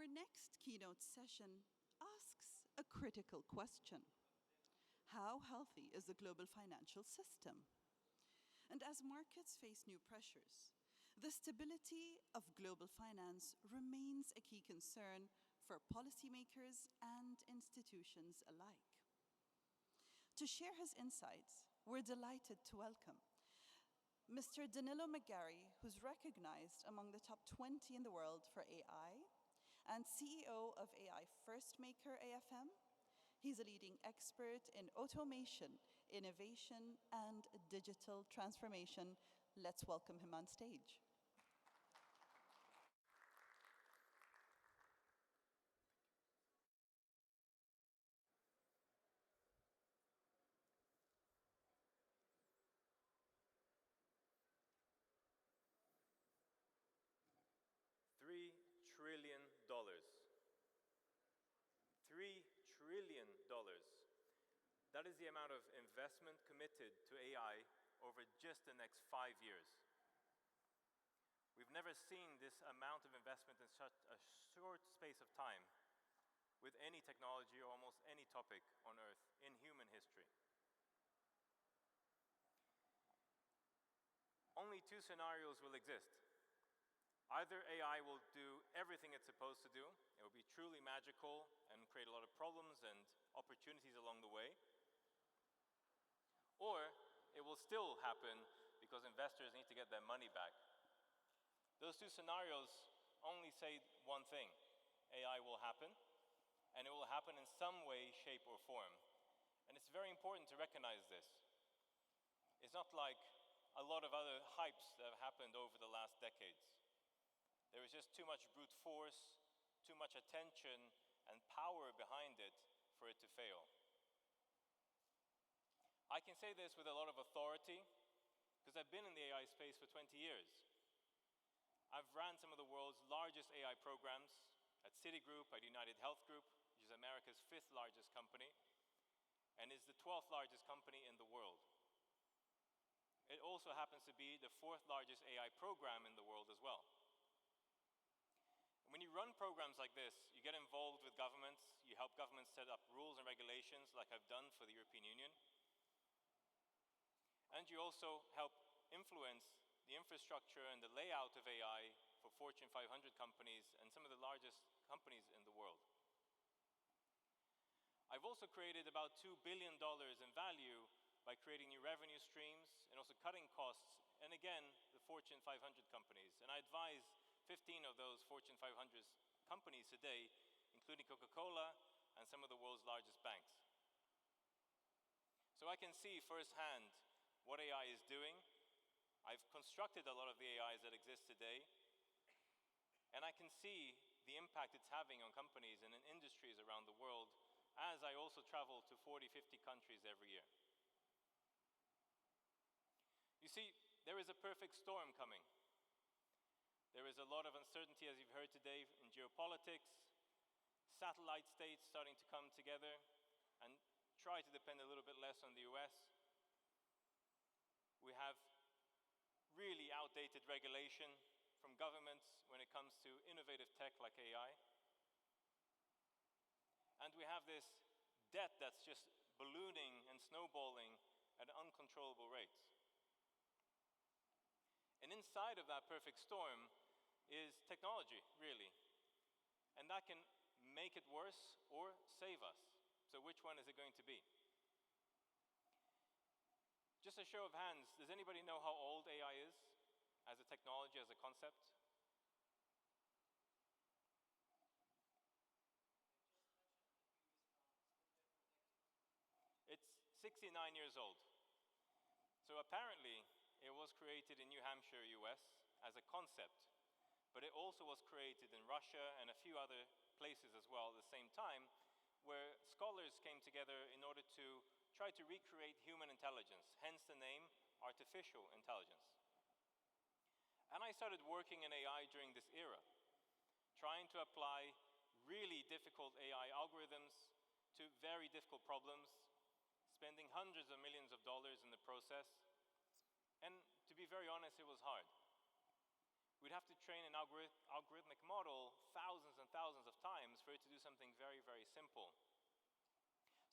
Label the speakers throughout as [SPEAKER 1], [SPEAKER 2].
[SPEAKER 1] Our next keynote session asks a critical question. How healthy is the global financial system? And as markets face new pressures, the stability of global finance remains a key concern for policymakers and institutions alike. To share his insights, we're delighted to welcome Mr. Danilo McGarry, who's recognized among the top 20 in the world for AI and CEO of AI First Maker AFM. He's a leading expert in automation, innovation, and digital transformation. Let's welcome him on stage.
[SPEAKER 2] $3 trillion. $3 trillion. That is the amount of investment committed to AI over just the next 5 years. We've never seen this amount of investment in such a short space of time with any technology or almost any topic on Earth in human history. Only two scenarios will exist. Either AI will do everything it's supposed to do, it will be truly magical and create a lot of problems and opportunities along the way, or it will still happen because investors need to get their money back. Those two scenarios only say one thing: AI will happen, and it will happen in some way, shape, or form. And it's very important to recognize this. It's not like a lot of other hypes that have happened over the last decades. There is just too much brute force, too much attention and power behind it for it to fail. I can say this with a lot of authority because I've been in the AI space for 20 years. I've ran some of the world's largest AI programs at Citigroup, at United Health Group, which is America's 5th largest company, and is the 12th largest company in the world. It also happens to be the 4th largest AI program in the world as well. When you run programs like this, you get involved with governments, you help governments set up rules and regulations like I've done for the European Union. And you also help influence the infrastructure and the layout of AI for Fortune 500 companies and some of the largest companies in the world. I've also created about $2 billion in value by creating new revenue streams and also cutting costs, and again, the Fortune 500 companies. And I advise 15 of those Fortune 500 companies today, including Coca-Cola and some of the world's largest banks. So I can see firsthand what AI is doing. I've constructed a lot of the AIs that exist today, and I can see the impact it's having on companies and in industries around the world as I also travel to 40, 50 countries every year. You see, there is a perfect storm coming. There is a lot of uncertainty, as you've heard today, in geopolitics, satellite states starting to come together and try to depend a little bit less on the US. We have really outdated regulation from governments when it comes to innovative tech like AI. And we have this debt that's just ballooning and snowballing at uncontrollable rates. And inside of that perfect storm is technology, really. And that can make it worse or save us. So which one is it going to be? Just a show of hands, does anybody know how old AI is as a technology, as a concept? It's 69 years old. So apparently, it was created in New Hampshire, US, as a concept, but it also was created in Russia and a few other places as well at the same time, where scholars came together in order to try to recreate human intelligence, hence the name artificial intelligence. And I started working in AI during this era, trying to apply really difficult AI algorithms to very difficult problems, spending hundreds of millions of dollars in the process. And to be very honest, it was hard. We'd have to train an algorithmic model thousands and thousands of simple.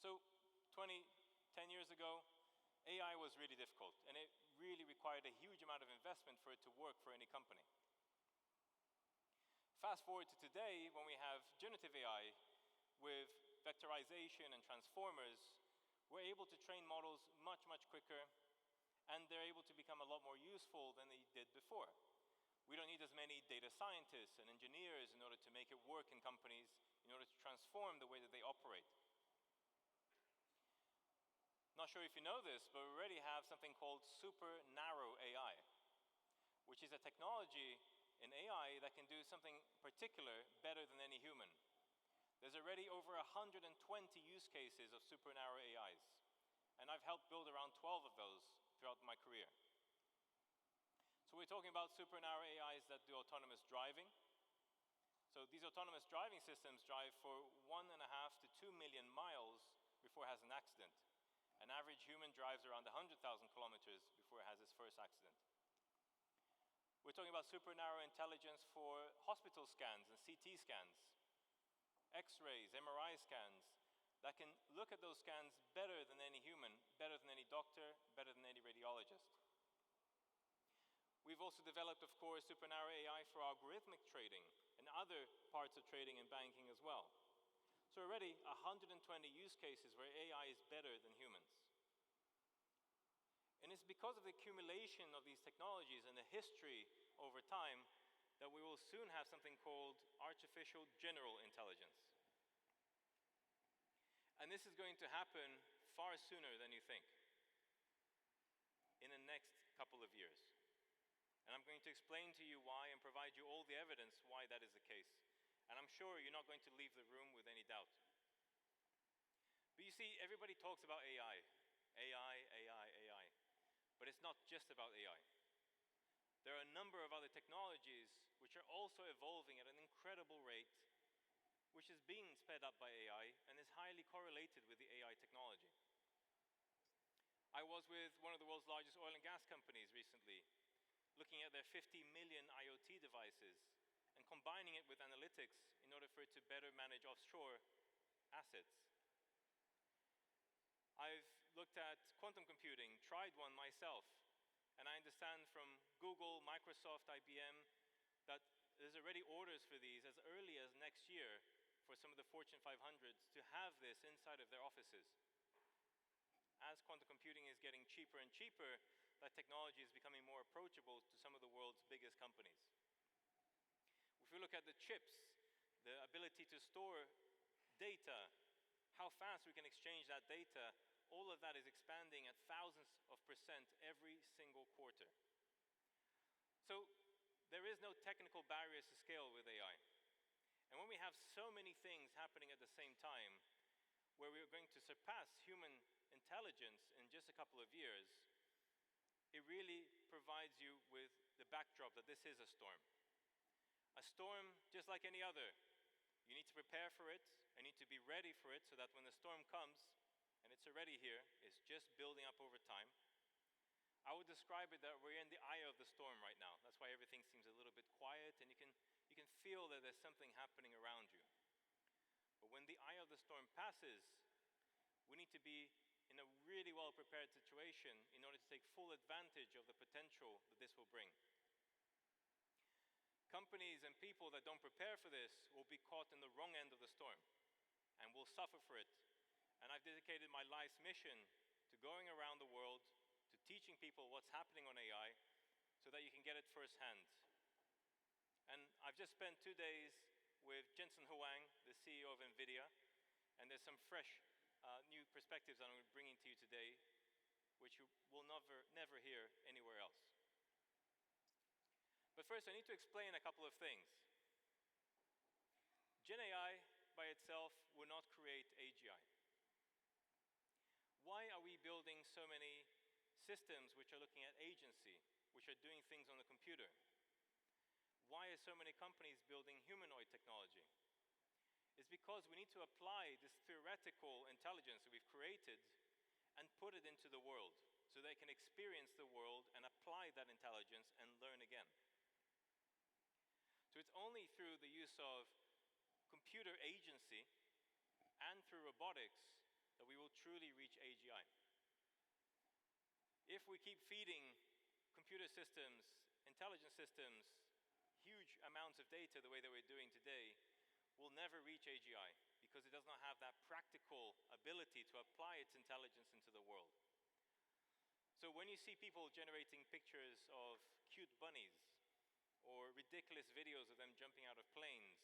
[SPEAKER 2] So 10 years ago, AI was really difficult, and it really required a huge amount of investment for it to work for any company. Fast forward to today, when we have generative AI with vectorization and transformers, we're able to train models much, much quicker, and they're able to become a lot more useful than they did before. We don't need as many data scientists and engineers in order to make it work in companies, in order to transform the way that they operate. Not sure if you know this, but we already have something called super narrow AI, which is a technology in AI that can do something particular better than any human. There's already over 120 use cases of super narrow AIs, and I've helped build around 12 of those throughout my career. So we're talking about super narrow AIs that do autonomous driving. So these autonomous driving systems drive for 1.5 to 2 million miles before it has an accident. An average human drives around 100,000 kilometers before it has its first accident. We're talking about super narrow intelligence for hospital scans and CT scans, X-rays, MRI scans, that can look at those scans better than any human, better than any doctor, better than any radiologist. We've also developed, of course, super narrow AI for algorithmic trading and other parts of trading and banking as well. So already 120 use cases where AI is better than humans. And it's because of the accumulation of these technologies and the history over time that we will soon have something called artificial general intelligence. And this is going to happen far sooner than you think, in the next couple of years. And I'm going to explain to you why and provide you all the evidence why that is the case. And I'm sure you're not going to leave the room with any doubt. But you see, everybody talks about AI. AI, AI, AI. But it's not just about AI. There are a number of other technologies which are also evolving at an incredible rate, which is being sped up by AI and is highly correlated with the AI technology. I was with one of the world's largest oil and gas companies recently, looking at their 50 million IoT devices and combining it with analytics in order for it to better manage offshore assets. I've looked at quantum computing, tried one myself, and I understand from Google, Microsoft, IBM, that there's already orders for these as early as next year for some of the Fortune 500s to have this inside of their offices. As quantum computing is getting cheaper and cheaper, that technology is becoming more approachable to some of the world's biggest companies. If we look at the chips, the ability to store data, how fast we can exchange that data, all of that is expanding at thousands of % every single quarter. So there is no technical barriers to scale with AI. And when we have so many things happening at the same time, where we're going to surpass human intelligence in just a couple of years, it really provides you with the backdrop that this is a storm. A storm just like any other. You need to prepare for it, and you need to be ready for it so that when the storm comes, and it's already here, it's just building up over time. I would describe it that we're in the eye of the storm right now. That's why everything seems a little bit quiet, and you can feel that there's something happening around you. But when the eye of the storm passes, we need to be in a really well-prepared situation in order to take full advantage of the potential that this will bring. Companies and people that don't prepare for this will be caught in the wrong end of the storm and will suffer for it. And I've dedicated my life's mission to going around the world, to teaching people what's happening on AI so that you can get it firsthand. And I've just spent 2 days with Jensen Huang, the CEO of NVIDIA, and there's some fresh new perspectives that I'm bringing to you today, which you will never hear anywhere else. But first, I need to explain a couple of things. Gen AI by itself will not create AGI. Why are we building so many systems which are looking at agency, which are doing things on the computer? Why are so many companies building humanoid technology? It's because we need to apply this theoretical intelligence that we've created and put it into the world so they can experience the world and apply that intelligence and learn again. So it's only through the use of computer agency and through robotics that we will truly reach AGI. If we keep feeding computer systems, intelligent systems, huge amounts of data the way that we're doing today, we'll never reach AGI because it does not have that practical ability to apply its intelligence into the world. So when you see people generating pictures of cute bunnies or ridiculous videos of them jumping out of planes,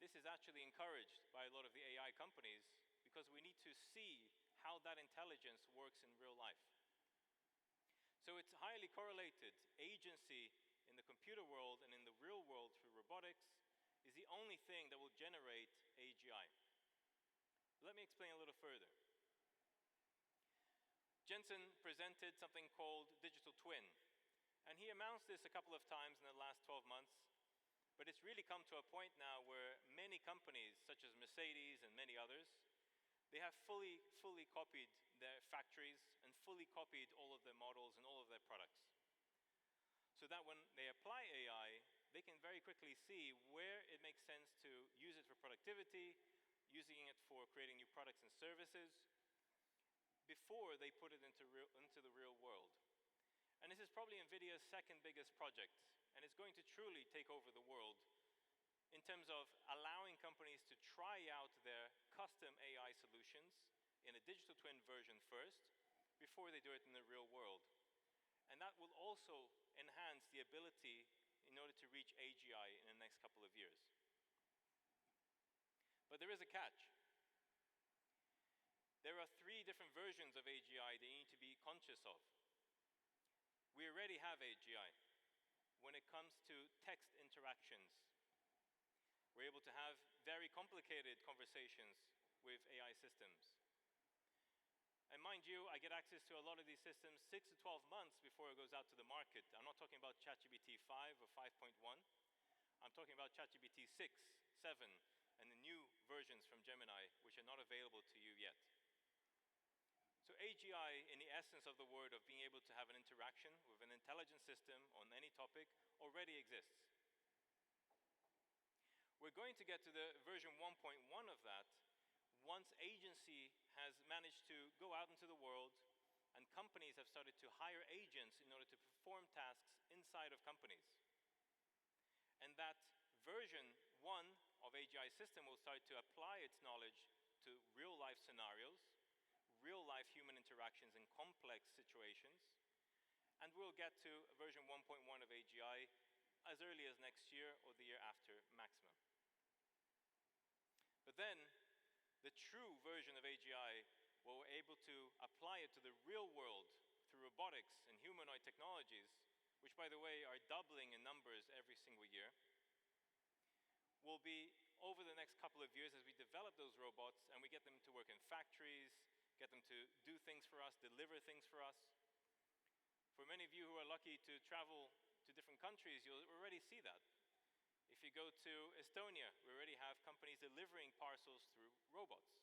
[SPEAKER 2] this is actually encouraged by a lot of the AI companies because we need to see how that intelligence works in real life. So it's highly correlated. Agency in the computer world and in the real world through robotics is the only thing that will generate AGI. Let me explain a little further. Jensen presented something called digital twin, and he announced this a couple of times in the last 12 months, but it's really come to a point now where many companies, such as Mercedes and many others, they have fully copied their factories and fully copied all of their models and all of their products. So that when they apply AI, they can very quickly see where it makes sense to use it for productivity, using it for creating new products and services, before they put it into the real world. And this is probably NVIDIA's second biggest project, and it's going to truly take over the world in terms of allowing companies to try out their custom AI solutions in a digital twin version first, before they do it in the real world. And that will also enhance the ability in order to reach AGI in the next couple of years. But there is a catch. There are 3 different versions of AGI that you need to be conscious of. We already have AGI when it comes to text interactions. We're able to have very complicated conversations with AI systems. And mind you, I get access to a lot of these systems 6 to 12 months before it goes out to the market. I'm not talking about ChatGPT 5 or 5.1. I'm talking about ChatGPT 6, 7, and the new versions from Gemini, which are not available to you yet. So AGI, in the essence of the word of being able to have an interaction with an intelligent system on any topic, already exists. We're going to get to the version 1.1 of that once agency has managed to go out into the world and companies have started to hire agents in order to perform tasks inside of companies. And that version 1 of AGI system will start to apply its knowledge to real-life scenarios, real-life human interactions in complex situations, and we'll get to version 1.1 of AGI as early as next year or the year after maximum. But then, the true version of AGI, where we're able to apply it to the real world through robotics and humanoid technologies, which by the way are doubling in numbers every single year, will be over the next couple of years as we develop those robots and we get them to work in factories, get them to do things for us, deliver things for us. For many of you who are lucky to travel to different countries, you'll already see that. If you go to Estonia, we already have companies delivering parcels through robots.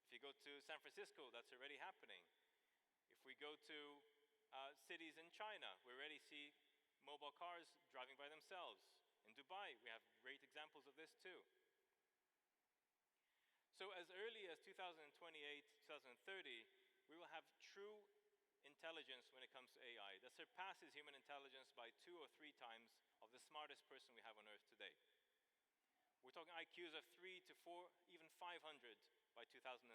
[SPEAKER 2] If you go to San Francisco, that's already happening. If we go to cities in China, we already see mobile cars driving by themselves. In Dubai, we have great examples of this too. So as early as 2028, 2030, we will have true intelligence when it comes to AI that surpasses human intelligence by 2 or 3 times of the smartest person we have on Earth today. We're talking IQs of 3 to 4, even 500 by 2030.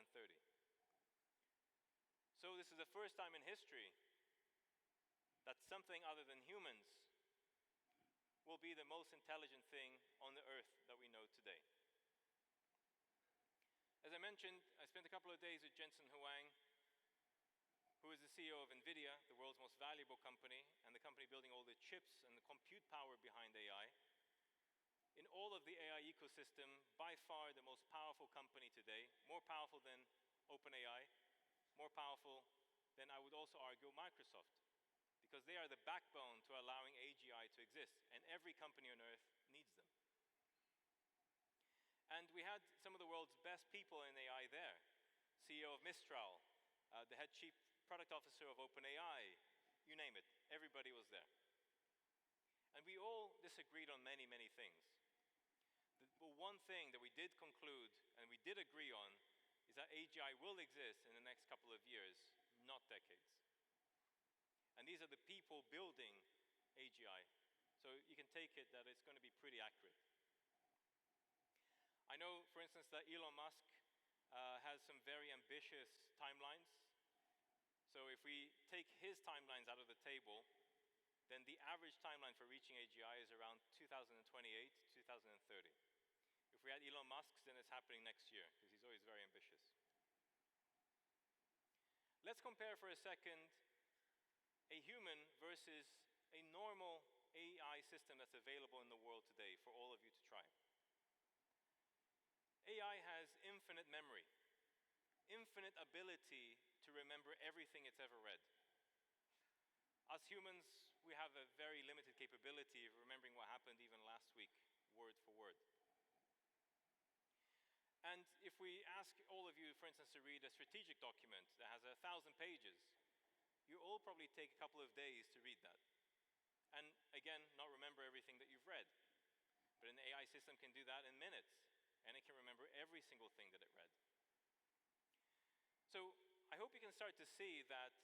[SPEAKER 2] So this is the first time in history that something other than humans will be the most intelligent thing on the Earth that we know today. As I mentioned, I spent a couple of days with Jensen Huang, who is the CEO of NVIDIA, the world's most valuable company, and the company building all the chips and the compute power behind AI. In all of the AI ecosystem, by far the most powerful company today, more powerful than OpenAI, more powerful than, I would also argue, Microsoft, because they are the backbone to allowing AGI to exist, and every company on Earth needs them. And we had some of the world's best people in AI there. CEO of Mistral, the head chief product officer of OpenAI, you name it, everybody was there. And we all disagreed on many, many things. But one thing that we did conclude, and we did agree on is that AGI will exist in the next couple of years, not decades. And these are the people building AGI. So you can take it that it's going to be pretty accurate. I know, for instance, that Elon Musk has some very ambitious timelines. So if we take his timelines out of the table, then the average timeline for reaching AGI is around 2028, 2030. If we had Elon Musk's, then it's happening next year, because he's always very ambitious. Let's compare for a second a human versus a normal AI system that's available in the world today for all of you to try. AI has infinite memory, infinite ability to remember everything it's ever read. Us humans, we have a very limited capability of remembering what happened even last week, word for word. And if we ask all of you, for instance, to read a strategic document that has 1,000 pages, you all probably take a couple of days to read that. And again, not remember everything that you've read. But an AI system can do that in minutes, and it can remember every single thing that it read. So I hope you can start to see that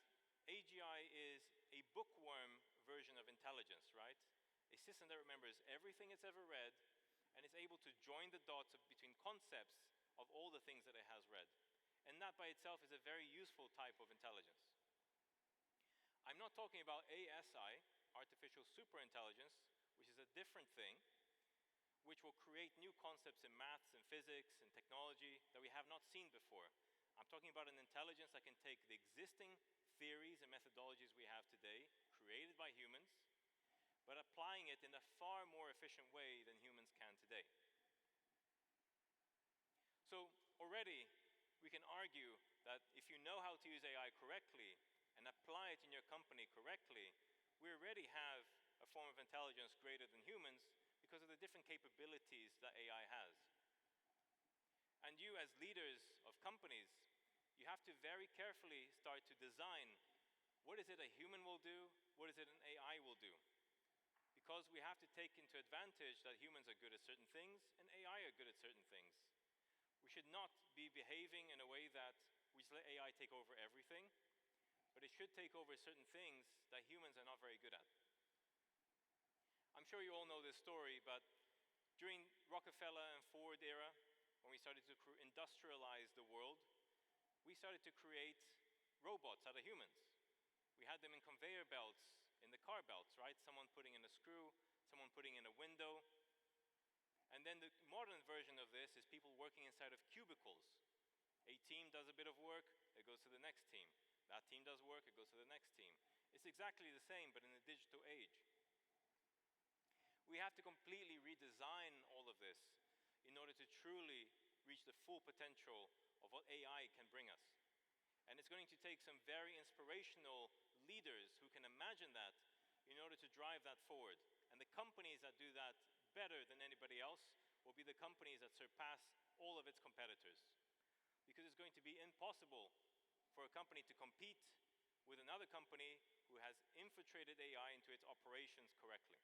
[SPEAKER 2] AGI is a bookworm version of intelligence, right? A system that remembers everything it's ever read and is able to join the dots between concepts of all the things that it has read. And that by itself is a very useful type of intelligence. I'm not talking about ASI, artificial superintelligence, which is a different thing, which will create new concepts in maths and physics and technology that we have not seen before. I'm talking about an intelligence that can take the existing theories and methodologies we have today, created by humans, but applying it in a far more efficient way than humans can today. So already we can argue that if you know how to use AI correctly and apply it in your company correctly, we already have a form of intelligence greater than humans because of the different capabilities that AI has. And you as leaders of companies, you have to very carefully start to design what is it a human will do, what is it an AI will do. Because we have to take into advantage that humans are good at certain things and AI are good at certain things. We should not be behaving in a way that we just let AI take over everything, but it should take over certain things that humans are not very good at. I'm sure you all know this story, but during Rockefeller and Ford era, when we started to industrialize the world, we started to create robots out of humans. We had them in conveyor belts, in the car belts, right? Someone putting in a screw, someone putting in a window. And then the modern version of this is people working inside of cubicles. A team does a bit of work, it goes to the next team. That team does work, it goes to the next team. It's exactly the same, but in a digital age. We have to completely redesign all of this in order to truly reach the full potential of what AI can bring us. And it's going to take some very inspirational leaders who can imagine that in order to drive that forward. And the companies that do that better than anybody else will be the companies that surpass all of its competitors. Because it's going to be impossible for a company to compete with another company who has infiltrated AI into its operations correctly.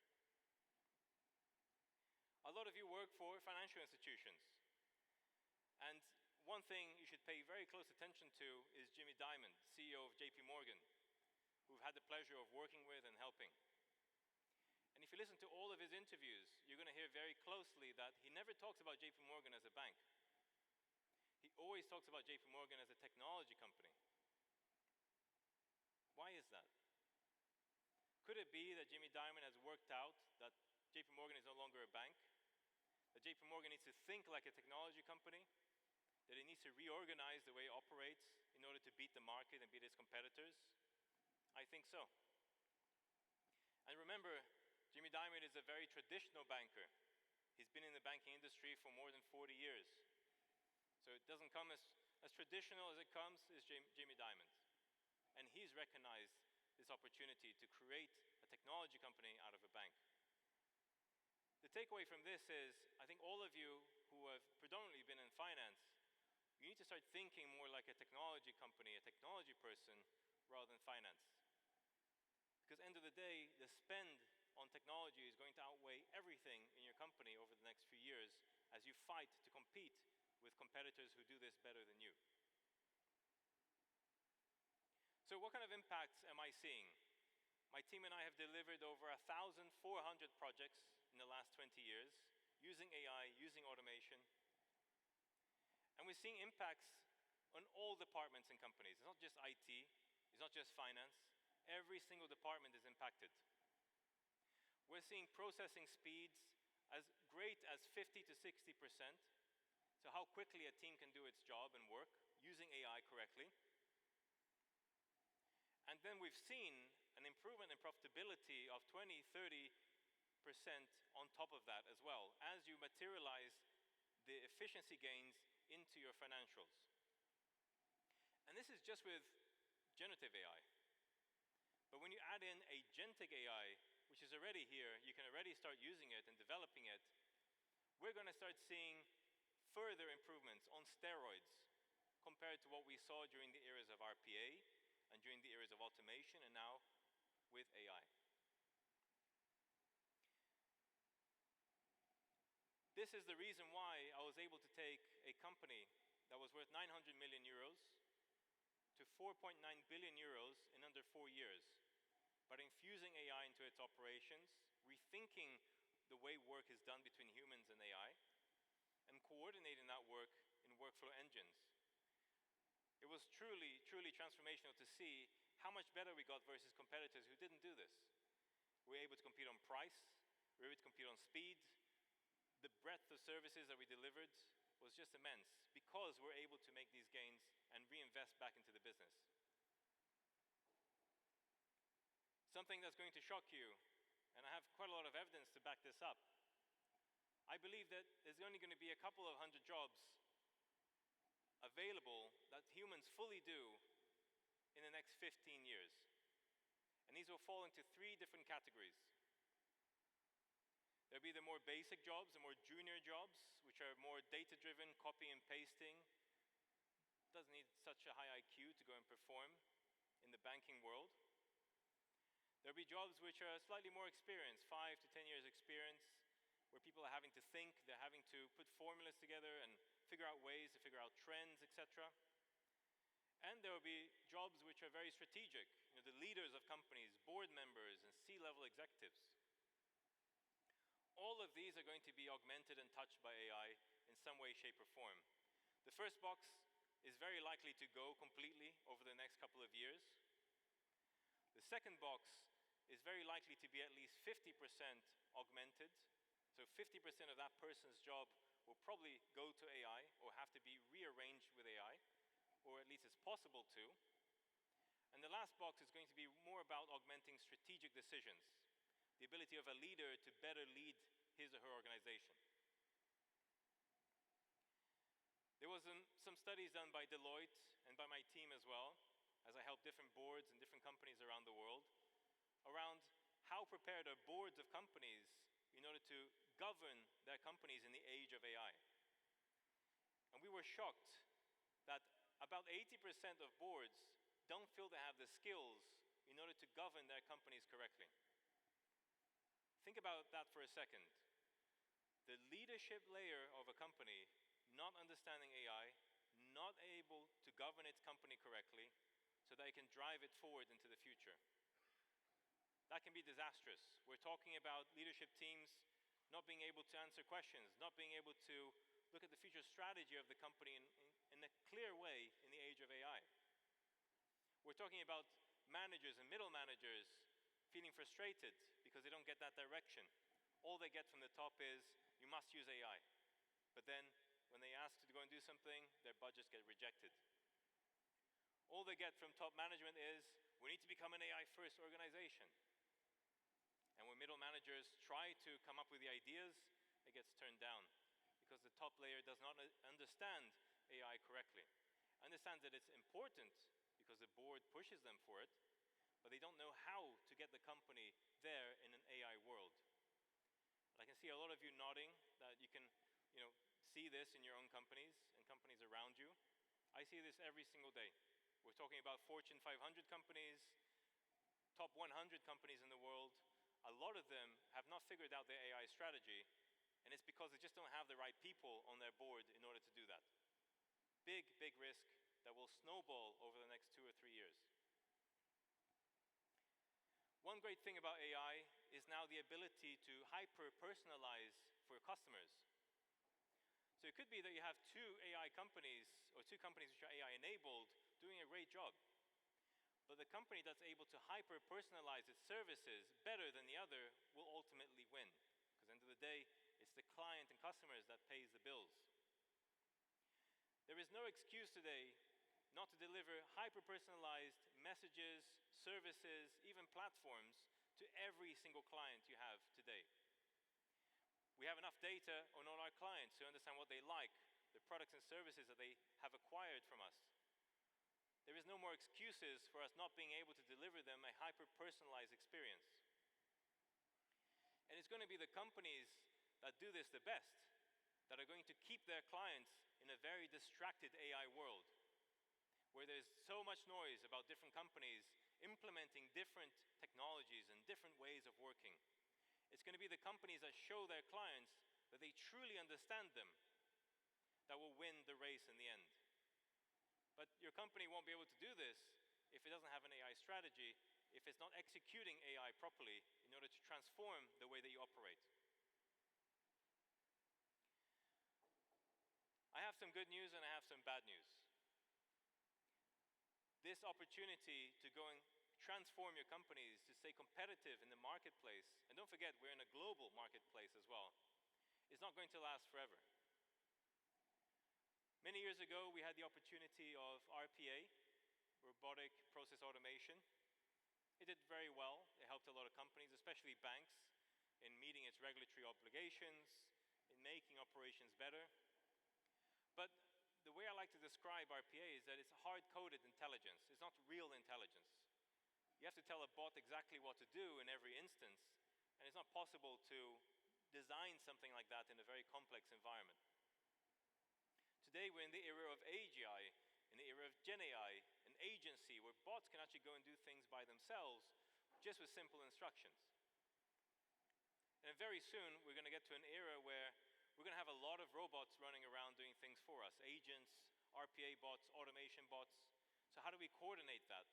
[SPEAKER 2] A lot of you work for financial institutions. And one thing you should pay very close attention to is Jimmy Dimon, CEO of JP Morgan, who we've had the pleasure of working with and helping. And if you listen to all of his interviews, you're going to hear very closely that he never talks about JP Morgan as a bank. He always talks about JP Morgan as a technology company. Why is that? Could it be that Jimmy Dimon has worked out that JP Morgan is no longer a bank? That JP Morgan needs to think like a technology company? That it needs to reorganize the way it operates in order to beat the market and beat its competitors? I think so. And remember, Jimmy Dimon is a very traditional banker. He's been in the banking industry for more than 40 years. So it doesn't come as traditional as it comes is Jimmy Dimon. And he's recognized this opportunity to create a technology company out of a bank. The takeaway from this is, I think all of you who have predominantly been in finance, you need to start thinking more like a technology company, a technology person, rather than finance. Because at the end of the day, the spend on technology is going to outweigh everything in your company over the next few years as you fight to compete with competitors who do this better than you. So what kind of impacts am I seeing? My team and I have delivered over 1,400 projects in the last 20 years, using AI, using automation. And we're seeing impacts on all departments in companies. It's not just IT, it's not just finance. Every single department is impacted. We're seeing processing speeds as great as 50 to 60%. So how quickly a team can do its job and work using AI correctly. And then we've seen an improvement in profitability of 20, 30% on top of that as well, as you materialize the efficiency gains into your financials. And this is just with generative AI. But when you add in agentic AI, which is already here, you can already start using it and developing it, we're going to start seeing further improvements on steroids compared to what we saw during the eras of RPA and during the eras of automation, and now with AI. This is the reason why I was able to take a company that was worth 900 million euros to 4.9 billion euros in under 4 years, by infusing AI into its operations, rethinking the way work is done between humans and AI, and coordinating that work in workflow engines. It was truly, truly transformational to see how much better we got versus competitors who didn't do this. We were able to compete on price, we were able to compete on speed. The breadth of services that we delivered was just immense because we're able to make these gains and reinvest back into the business. Something that's going to shock you, and I have quite a lot of evidence to back this up. I believe that there's only going to be a couple of hundred jobs available that humans fully do in the next 15 years. And these will fall into 3 different categories. There'll be the more basic jobs, the more junior jobs, which are more data-driven, copy and pasting. Doesn't need such a high IQ to go and perform in the banking world. There'll be jobs which are slightly more experienced, 5 to 10 years experience, where people are having to think, they're having to put formulas together and figure out ways to figure out trends, etc. And there will be jobs which are very strategic, the leaders of companies, board members, and C-level executives. All of these are going to be augmented and touched by AI in some way, shape, or form. The first box is very likely to go completely over the next couple of years. The second box is very likely to be at least 50% augmented. So 50% of that person's job will probably go to AI or have to be rearranged with AI, or at least it's possible to. And the last box is going to be more about augmenting strategic decisions, the ability of a leader to better lead his or her organization. There was some studies done by Deloitte and by my team as well, as I helped different boards and different companies around the world, around how prepared are boards of companies in order to govern their companies in the age of AI. And we were shocked that about 80% of boards don't feel they have the skills in order to govern their companies correctly. Think about that for a second. The leadership layer of a company not understanding AI, not able to govern its company correctly so that it can drive it forward into the future. That can be disastrous. We're talking about leadership teams not being able to answer questions, not being able to look at the future strategy of the company in a clear way in the age of AI. We're talking about managers and middle managers feeling frustrated because they don't get that direction. All they get from the top is, you must use AI. But then, when they ask to go and do something, their budgets get rejected. All they get from top management is, we need to become an AI-first organization. And when middle managers try to come up with the ideas, it gets turned down because the top layer does not understand AI correctly. Understands that it's important because the board pushes them for it, but they don't know how to get the company there in an AI world. And I can see a lot of you nodding that you can, see this in your own companies and companies around you. I see this every single day. We're talking about Fortune 500 companies, top 100 companies in the world. A lot of them have not figured out their AI strategy, and it's because they just don't have the right people on their board in order to do that. big, big risk that will snowball over the next 2 or 3 years. One great thing about AI is now the ability to hyper-personalize for customers. So it could be that you have two AI companies, or two companies which are AI-enabled, doing a great job. But the company that's able to hyper-personalize its services better than the other will ultimately win. Because at the end of the day, it's the client and customers that pays the bills. There is no excuse today not to deliver hyper-personalized messages, services, even platforms to every single client you have today. We have enough data on all our clients to understand what they like, the products and services that they have acquired from us. There is no more excuses for us not being able to deliver them a hyper-personalized experience. And it's going to be the companies that do this the best that are going to keep their clients in a very distracted AI world, where there's so much noise about different companies implementing different technologies and different ways of working. It's going to be the companies that show their clients that they truly understand them that will win the race in the end. But your company won't be able to do this if it doesn't have an AI strategy, if it's not executing AI properly in order to transform the way that you operate. I have some good news and I have some bad news. This opportunity to go and transform your companies to stay competitive in the marketplace, and don't forget, we're in a global marketplace as well, is not going to last forever. Many years ago, we had the opportunity of RPA, robotic process automation. It did very well. It helped a lot of companies, especially banks, in meeting its regulatory obligations, in making operations better. But the way I like to describe RPA is that it's hard-coded intelligence. It's not real intelligence. You have to tell a bot exactly what to do in every instance, and it's not possible to design something like that in a very complex environment. Today, we're in the era of AGI, in the era of Gen AI, an agency where bots can actually go and do things by themselves just with simple instructions. And very soon, we're going to get to an era where we're going to have a lot of robots running around doing things for us, agents, RPA bots, automation bots. So how do we coordinate that?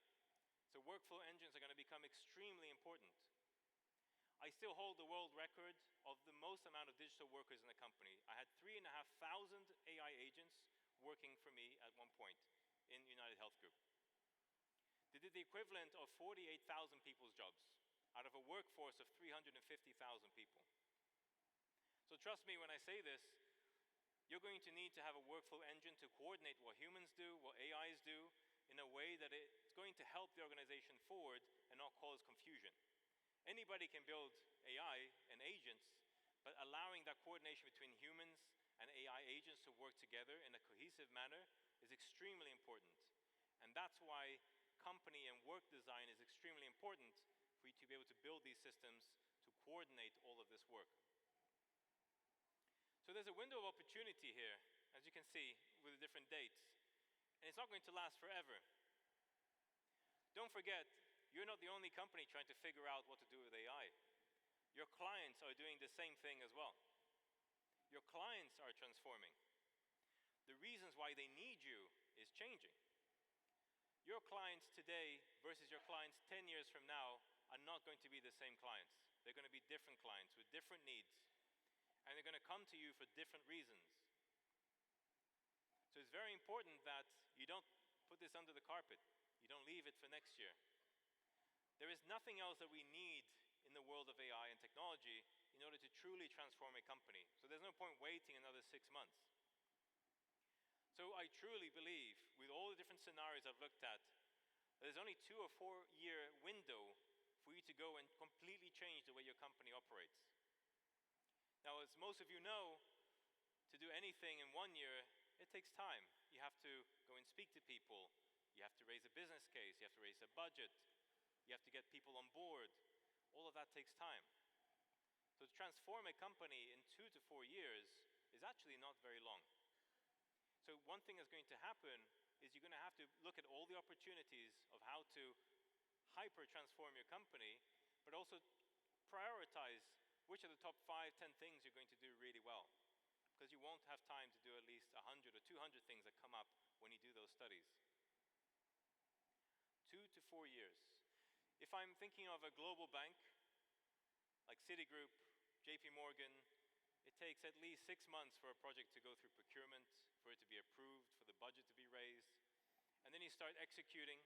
[SPEAKER 2] So workflow engines are going to become extremely important. I still hold the world record of the most amount of digital workers in the company. I had 3,500 AI agents working for me at one point in United Health Group. They did the equivalent of 48,000 people's jobs out of a workforce of 350,000 people. So trust me when I say this, you're going to need to have a workflow engine to coordinate what humans do, what AIs do, in a way that it's going to help the organization forward and not cause confusion. Anybody can build AI and agents, but allowing that coordination between humans and AI agents to work together in a cohesive manner is extremely important. And that's why company and work design is extremely important for you to be able to build these systems to coordinate all of this work. So there's a window of opportunity here, as you can see, with the different dates. And it's not going to last forever. Don't forget, you're not the only company trying to figure out what to do with AI. Your clients are doing the same thing as well. Your clients are transforming. The reasons why they need you is changing. Your clients today versus your clients 10 years from now are not going to be the same clients. They're going to be different clients with different needs. And they're going to come to you for different reasons. So it's very important that you don't put this under the carpet. You don't leave it for next year. There is nothing else that we need in the world of AI and technology in order to truly transform a company. So there's no point waiting another 6 months. So I truly believe, with all the different scenarios I've looked at, there's only 2 or 4 year window for you to go and completely change the way your company operates. Now, as most of you know, to do anything in 1 year, it takes time. You have to go and speak to people. You have to raise a business case. You have to raise a budget. You have to get people on board. All of that takes time. So to transform a company in 2 to 4 years is actually not very long. So one thing that's going to happen is you're going to have to look at all the opportunities of how to hyper-transform your company, but also prioritize which are the top 5, 10 things you're going to do really well. Because you won't have time to do at least 100 100 or 200 things that come up when you do those studies. 2 to 4 years. If I'm thinking of a global bank, like Citigroup, JP Morgan, it takes at least 6 months for a project to go through procurement, for it to be approved, for the budget to be raised. And then you start executing.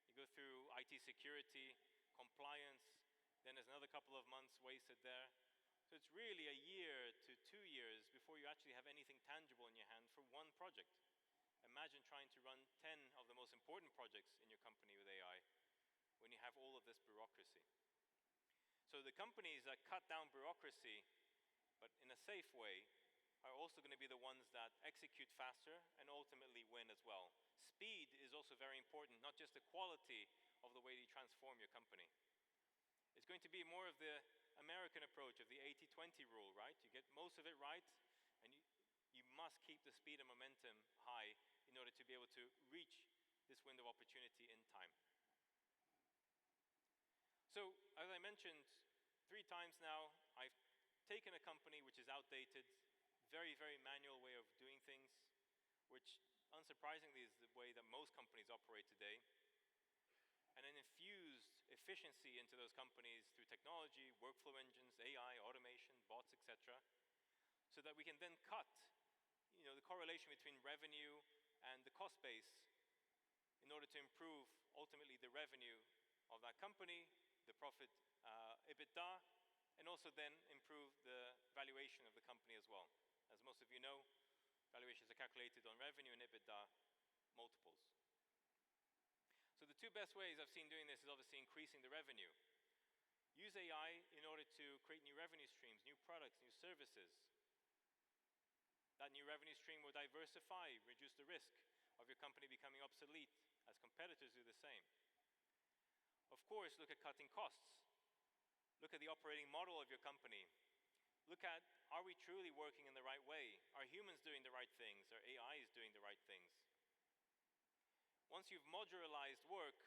[SPEAKER 2] You go through IT security, compliance, then there's another couple of months wasted there. So it's really a year to 2 years before you actually have anything tangible in your hand for one project. Imagine trying to run 10 of the most important projects in your company with AI when you have all of this bureaucracy. So the companies that cut down bureaucracy, but in a safe way, are also going to be the ones that execute faster and ultimately win as well. Speed is also very important, not just the quality of the way you transform your company. It's going to be more of the American approach of the 80-20 rule, right? You get most of it right, and you must keep the speed and momentum high in order to be able to reach this window of opportunity in time. So, as I mentioned 3 times now, I've taken a company which is outdated, very, very manual way of doing things, which unsurprisingly is the way that most companies operate today, and then infused efficiency into those companies through technology, workflow engines, AI, automation, bots, etc., so that we can then cut the correlation between revenue and the cost base in order to improve ultimately the revenue of that company, the profit, EBITDA, and also then improve the valuation of the company as well. As most of you know, valuations are calculated on revenue and EBITDA multiples. So the 2 best ways I've seen doing this is obviously increasing the revenue. Use AI in order to create new revenue streams, new products, new services. That new revenue stream will diversify, reduce the risk of your company becoming obsolete as competitors do the same. Of course, look at cutting costs. Look at the operating model of your company. Look at, are we truly working in the right way? Are humans doing the right things? Are AIs doing the right things? Once you've modularized work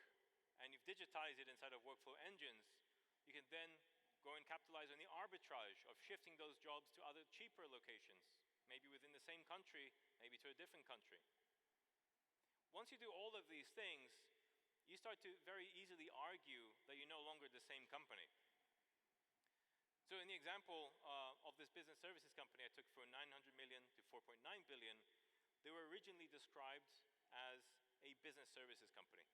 [SPEAKER 2] and you've digitized it inside of workflow engines, you can then go and capitalize on the arbitrage of shifting those jobs to other cheaper locations, maybe within the same country, maybe to a different country. Once you do all of these things, you start to very easily argue that you're no longer the same company. So in the example of this business services company I took from 900 million to 4.9 billion, they were originally described as a business services company,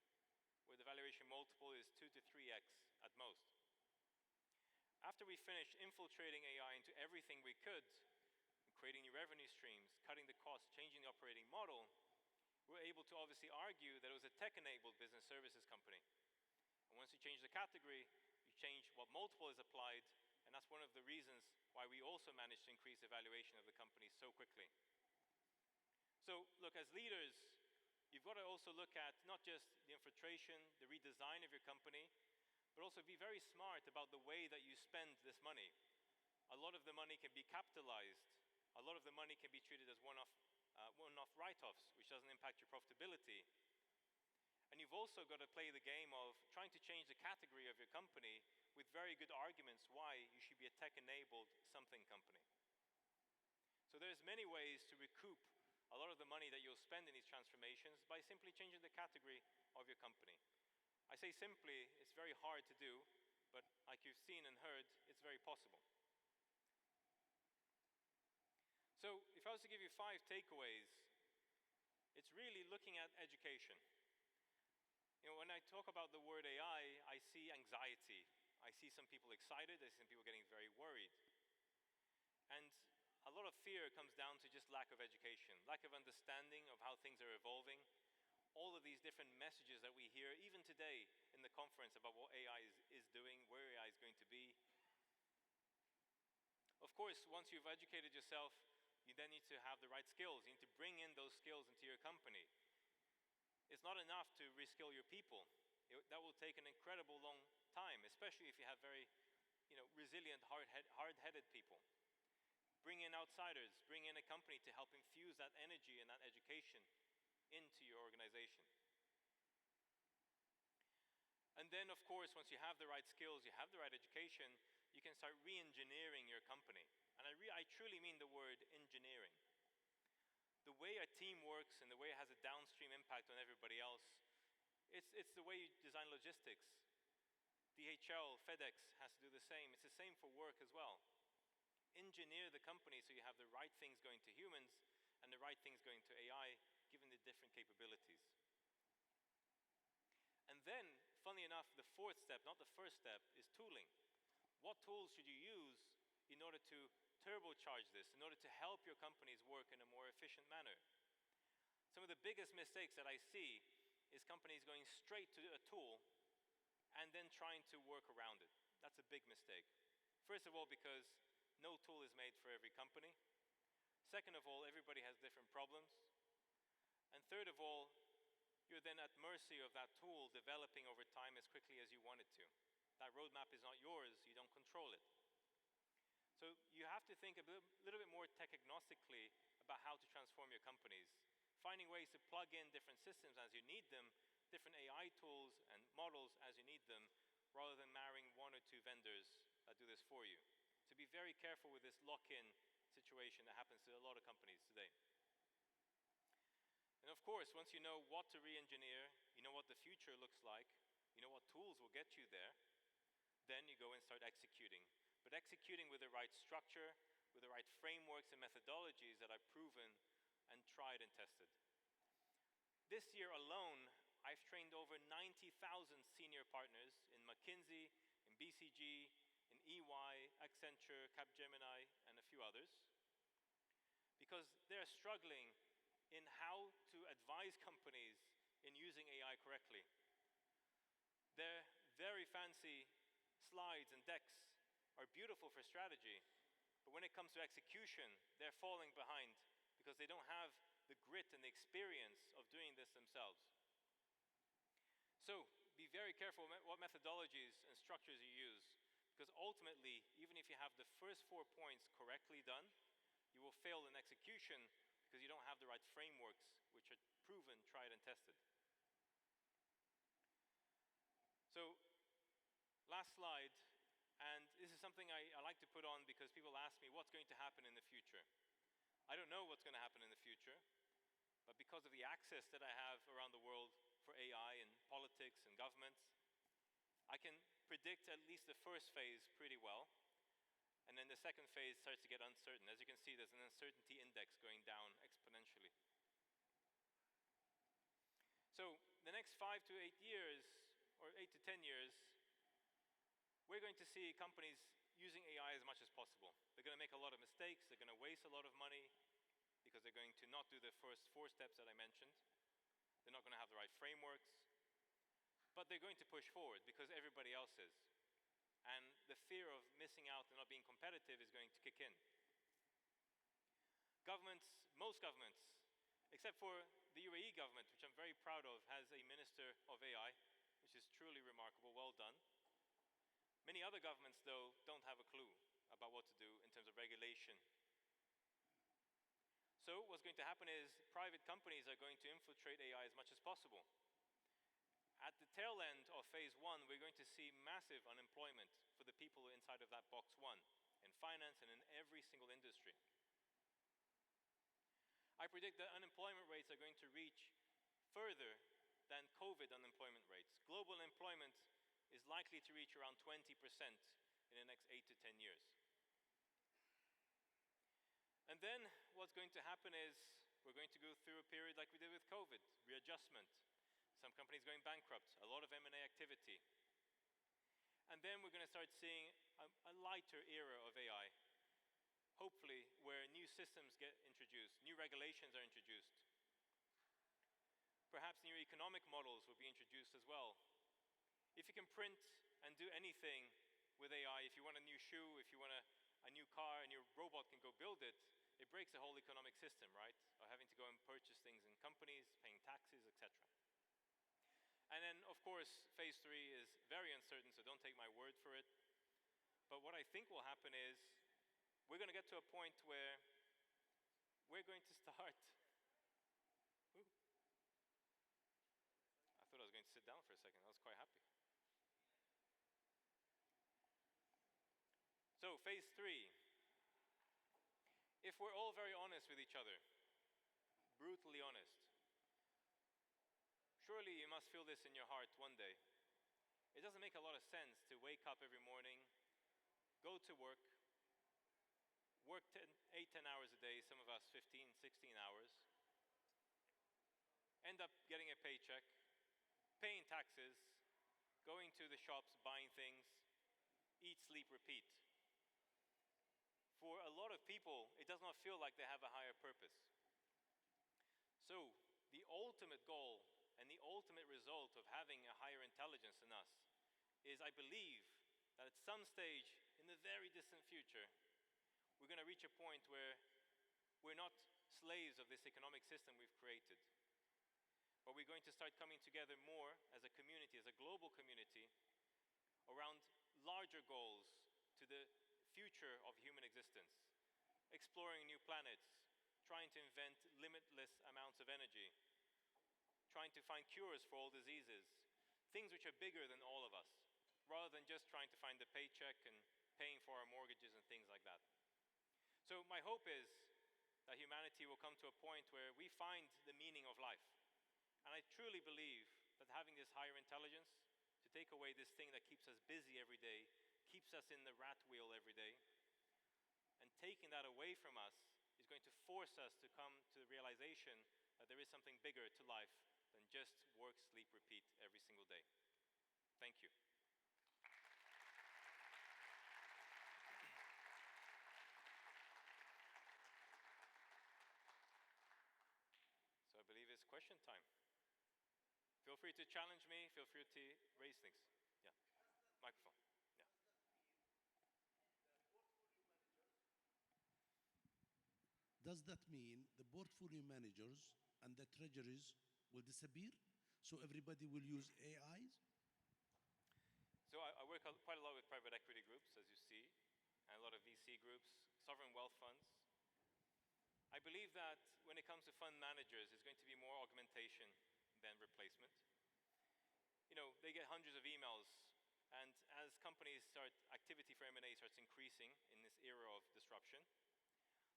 [SPEAKER 2] where the valuation multiple is 2 to 3x at most. After we finished infiltrating AI into everything we could, creating new revenue streams, cutting the costs, changing the operating model, we were able to obviously argue that it was a tech-enabled business services company. And once you change the category, you change what multiple is applied, and that's one of the reasons why we also managed to increase the valuation of the company so quickly. So look, as leaders, you've got to also look at not just the infiltration, the redesign of your company, but also be very smart about the way that you spend this money. A lot of the money can be capitalized. A lot of the money can be treated as one-off write-offs, which doesn't impact your profitability. And you've also got to play the game of trying to change the category of your company with very good arguments why you should be a tech-enabled something company. So there's many ways to recoup a lot of the money that you'll spend in these transformations by simply changing the category of your company. I say simply, it's very hard to do, but like you've seen and heard, it's very possible. So if I was to give you 5 takeaways, it's really looking at education. When I talk about the word AI, I see anxiety. I see some people excited, I see some people getting very worried. And a lot of fear comes down to just lack of education, lack of understanding of how things are evolving, all of these different messages that we hear, even today in the conference about what AI is doing, where AI is going to be. Of course, once you've educated yourself, you then need to have the right skills. You need to bring in those skills into your company. It's not enough to reskill your people. That will take an incredible long time, especially if you have very resilient, hard-headed people. Bring in outsiders, bring in a company to help infuse that energy and that education into your organization. And then, of course, once you have the right skills, you have the right education, you can start re-engineering your company. And I truly mean the word engineering. The way a team works and the way it has a downstream impact on everybody else, it's the way you design logistics. DHL, FedEx has to do the same. It's the same for work as well. Engineer the company so you have the right things going to humans and the right things going to AI, given the different capabilities. And then, funnily enough, the fourth step, not the first step, is tooling. What tools should you use in order to turbocharge this, in order to help your companies work in a more efficient manner? Some of the biggest mistakes that I see is companies going straight to a tool and then trying to work around it. That's a big mistake. First of all, because no tool is made for every company. Second of all, everybody has different problems. And third of all, you're then at mercy of that tool developing over time as quickly as you want it to. That roadmap is not yours, you don't control it. So you have to think a little bit more tech-agnostically about how to transform your companies, finding ways to plug in different systems as you need them, different AI tools and models as you need them, rather than marrying one or two vendors that do this for you. So be very careful with this lock-in situation that happens to a lot of companies today. And of course, once you know what to re-engineer, you know what the future looks like, you know what tools will get you there, then you go and start executing. But executing with the right structure, with the right frameworks and methodologies that are proven and tried and tested. This year alone, I've trained over 90,000 senior partners in McKinsey, in BCG, in EY, Accenture, Capgemini, and a few others, because they're struggling in how to advise companies in using AI correctly. Their very fancy slides and decks are beautiful for strategy, but when it comes to execution, they're falling behind because they don't have the grit and the experience of doing this themselves. So be very careful what methodologies and structures you use, because ultimately, even if you have the first 4 points correctly done, you will fail in execution because you don't have the right frameworks which are proven, tried, and tested. So, last slide, and this is something I like to put on because people ask me what's going to happen in the future. I don't know what's going to happen in the future, but because of the access that I have around the world for AI and politics and governments, I can predict at least the first phase pretty well, and then the second phase starts to get uncertain. As you can see, there's an uncertainty index going down exponentially. So the next 5 to 8 years, or 8 to 10 years, we're going to see companies using AI as much as possible. They're going to make a lot of mistakes, they're going to waste a lot of money, because they're going to not do the first 4 steps that I mentioned. They're not going to have the right frameworks, but they're going to push forward because everybody else is. And the fear of missing out and not being competitive is going to kick in. Governments, most governments, except for the UAE government, which I'm very proud of, has a minister of AI, which is truly remarkable, well done. Many other governments, though, don't have a clue about what to do in terms of regulation. So what's going to happen is private companies are going to infiltrate AI as much as possible. At the tail end of phase 1, we're going to see massive unemployment for the people inside of that box 1, in finance and in every single industry. I predict that unemployment rates are going to reach further than COVID unemployment rates. Global employment is likely to reach around 20% in the next 8 to 10 years. And then what's going to happen is we're going to go through a period like we did with COVID, readjustment. Some companies going bankrupt, a lot of M&A activity. And then we're going to start seeing a lighter era of AI, hopefully where new systems get introduced, new regulations are introduced. Perhaps new economic models will be introduced as well. If you can print and do anything with AI, if you want a new shoe, if you want a new car and your robot can go build it, it breaks the whole economic system, right? Of having to go and purchase things in companies, paying taxes, etc. And then, of course, phase 3 is very uncertain, so don't take my word for it. But what I think will happen is we're going to get to a point where we're going to start. Ooh. I thought I was going to sit down for a second. I was quite happy. So, phase 3. If we're all very honest with each other, brute brutally honest, surely you must feel this in your heart one day. It doesn't make a lot of sense to wake up every morning, go to work 8, 10 hours a day, some of us 15, 16 hours, end up getting a paycheck, paying taxes, going to the shops, buying things, eat, sleep, repeat. For a lot of people, it does not feel like they have a higher purpose. So the ultimate goal and the ultimate result of having a higher intelligence in us is, I believe, that at some stage in the very distant future, we're going to reach a point where we're not slaves of this economic system we've created, but we're going to start coming together more as a community, as a global community, around larger goals to the future of human existence, exploring new planets, trying to invent limitless amounts of energy, trying to find cures for all diseases, things which are bigger than all of us, rather than just trying to find a paycheck and paying for our mortgages and things like that. So my hope is that humanity will come to a point where we find the meaning of life. And I truly believe that having this higher intelligence, to take away this thing that keeps us busy every day, keeps us in the rat wheel every day, and taking that away from us is going to force us to come to the realization that there is something bigger to life than just work, sleep, repeat every single day. Thank you. So I believe it's question time. Feel free to challenge me, feel free to raise things. Yeah, microphone. Yeah.
[SPEAKER 3] Does that mean the portfolio managers and the treasuries will disappear? So everybody will use AIs?
[SPEAKER 2] So I work quite a lot with private equity groups, as you see, and a lot of VC groups, sovereign wealth funds. I believe that when it comes to fund managers, it's going to be more augmentation than replacement. You know, they get hundreds of emails, and as companies start, activity for M&A starts increasing in this era of disruption,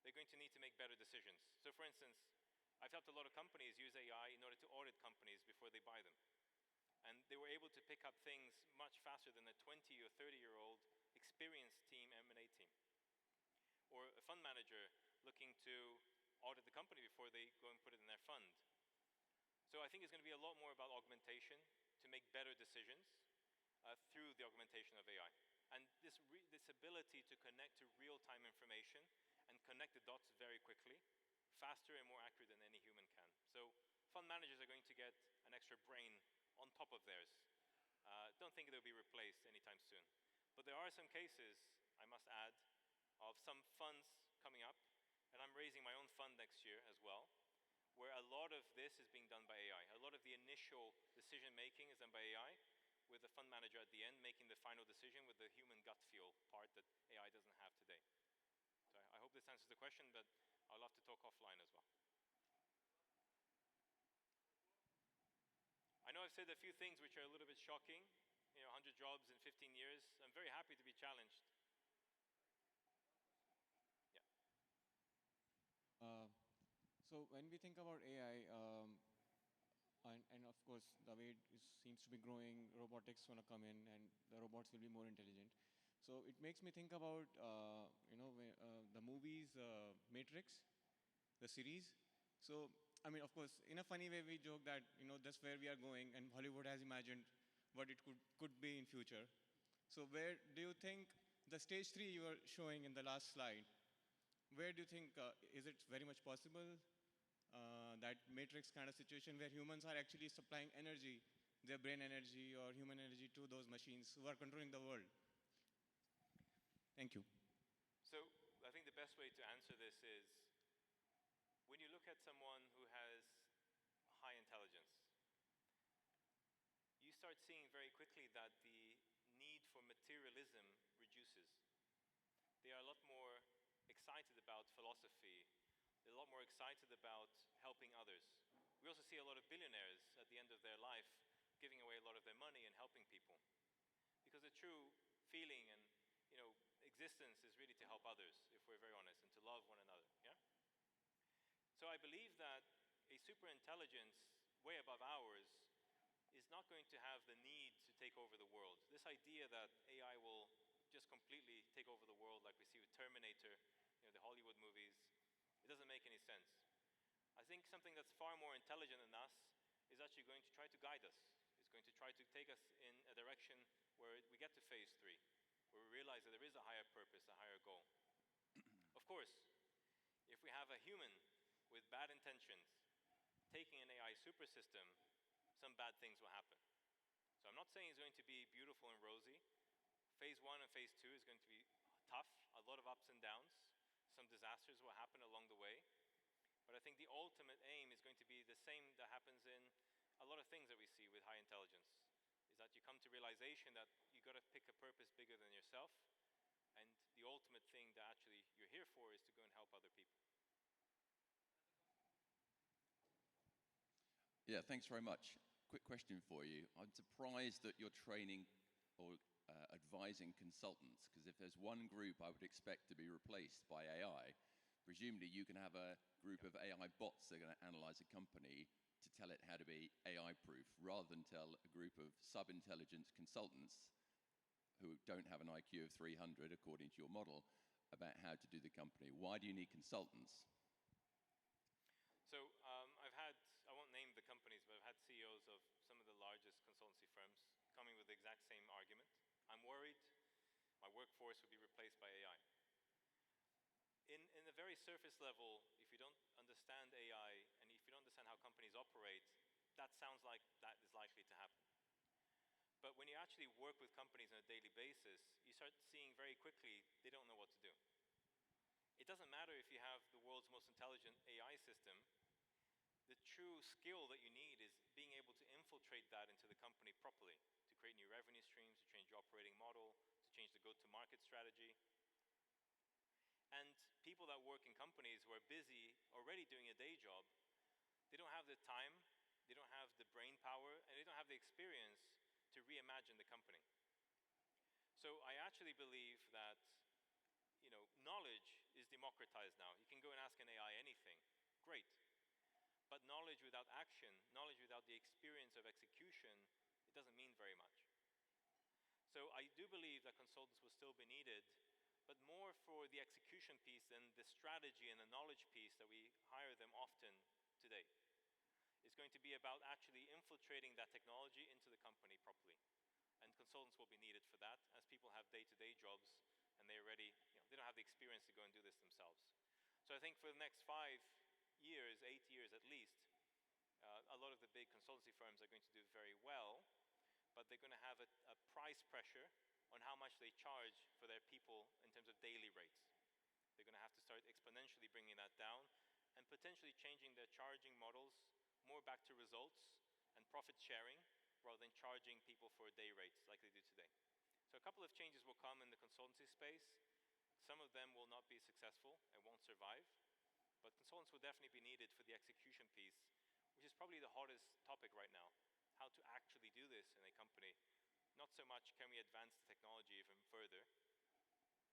[SPEAKER 2] they're going to need to make better decisions. So for instance, I've helped a lot of companies use AI in order to audit companies before they buy them. And they were able to pick up things much faster than a 20 or 30-year-old experienced team, M&A team. Or a fund manager looking to audit the company before they go and put it in their fund. So I think it's going to be a lot more about augmentation to make better decisions through the augmentation of AI. And this ability to connect to real-time information and connect the dots very quickly, faster and more accurate than any human can. So fund managers are going to get an extra brain on top of theirs. Don't think they'll be replaced anytime soon. But there are some cases, I must add, of some funds coming up, and I'm raising my own fund next year as well, where a lot of this is being done by AI. A lot of the initial decision making is done by AI, with the fund manager at the end making the final decision with the human gut feel part that AI doesn't have today. So I hope this answers the question, but I'd love to talk offline as well. I know I've said a few things which are a little bit shocking, 100 jobs in 15 years. I'm very happy to be challenged. Yeah.
[SPEAKER 4] So when we think about AI, and of course the way it seems to be growing, robotics want to come in, and the robots will be more intelligent. So it makes me think about the movies Matrix, the series. So I mean, of course, in a funny way, we joke that that's where we are going, and Hollywood has imagined what it could be in future. So where do you think the stage 3 you were showing in the last slide? Where do you think is it very much possible that Matrix kind of situation where humans are actually supplying energy, their brain energy or human energy to those machines who are controlling the world? Thank you.
[SPEAKER 2] So I think the best way to answer this is, when you look at someone who has high intelligence, you start seeing very quickly that the need for materialism reduces. They are a lot more excited about philosophy. They're a lot more excited about helping others. We also see a lot of billionaires at the end of their life giving away a lot of their money and helping people. Because the true feeling and existence is really to help others, if we're very honest, and to love one another. Yeah? So I believe that a super intelligence way above ours is not going to have the need to take over the world. This idea that AI will just completely take over the world like we see with Terminator, the Hollywood movies, it doesn't make any sense. I think something that's far more intelligent than us is actually going to try to guide us. It's going to try to take us in a direction where we get to phase 3, where we realize that there is a higher purpose, a higher goal. Of course, if we have a human with bad intentions taking an AI super system, some bad things will happen. So I'm not saying it's going to be beautiful and rosy. Phase 1 and phase 2 is going to be tough, a lot of ups and downs. Some disasters will happen along the way. But I think the ultimate aim is going to be the same that happens in a lot of things that we see with high intelligence, is that you come to realization that you've got to pick a purpose bigger than yourself, and the ultimate thing that actually you're here for is to go and help other people.
[SPEAKER 5] Yeah, thanks very much. Quick question for you. I'm surprised that you're training or advising consultants, because if there's one group I would expect to be replaced by AI, presumably you can have a group of AI bots that are going to analyze a company to tell it how to be AI-proof, rather than tell a group of sub-intelligence consultants who don't have an IQ of 300, according to your model, about how to do the company. Why do you need consultants?
[SPEAKER 2] So I won't name the companies, but I've had CEOs of some of the largest consultancy firms coming with the exact same argument. I'm worried my workforce will be replaced by AI. In the very surface level, if you don't understand AI and if you don't understand how companies operate, that sounds like that is likely to happen. But when you actually work with companies on a daily basis, you start seeing very quickly they don't know what to do. It doesn't matter if you have the world's most intelligent AI system. The true skill that you need is being able to infiltrate that into the company properly, to create new revenue streams, to change your operating model, to change the go-to-market strategy. And people that work in companies who are busy already doing a day job, they don't have the time, they don't have the brain power, and they don't have the experience to reimagine the company. So I actually believe that knowledge is democratized now. You can go and ask an AI anything. Great. But knowledge without action, knowledge without the experience of execution, it doesn't mean very much. So I do believe that consultants will still be needed, but more for the execution piece than the strategy and the knowledge piece that we hire them often today. It's going to be about actually infiltrating that technology into the company properly. And consultants will be needed for that, as people have day-to-day jobs and they already, they don't have the experience to go and do this themselves. So I think for the next 5 years, 8 years at least, a lot of the big consultancy firms are going to do very well, but they're going to have a price pressure on how much they charge for their people in terms of daily rates. They're going to have to start exponentially bringing that down and potentially changing their charging models more back to results and profit sharing rather than charging people for day rates like they do today. So a couple of changes will come in the consultancy space. Some of them will not be successful and won't survive, but consultants will definitely be needed for the execution piece, which is probably the hottest topic right now, how to actually do this in a company. Not so much can we advance the technology even further.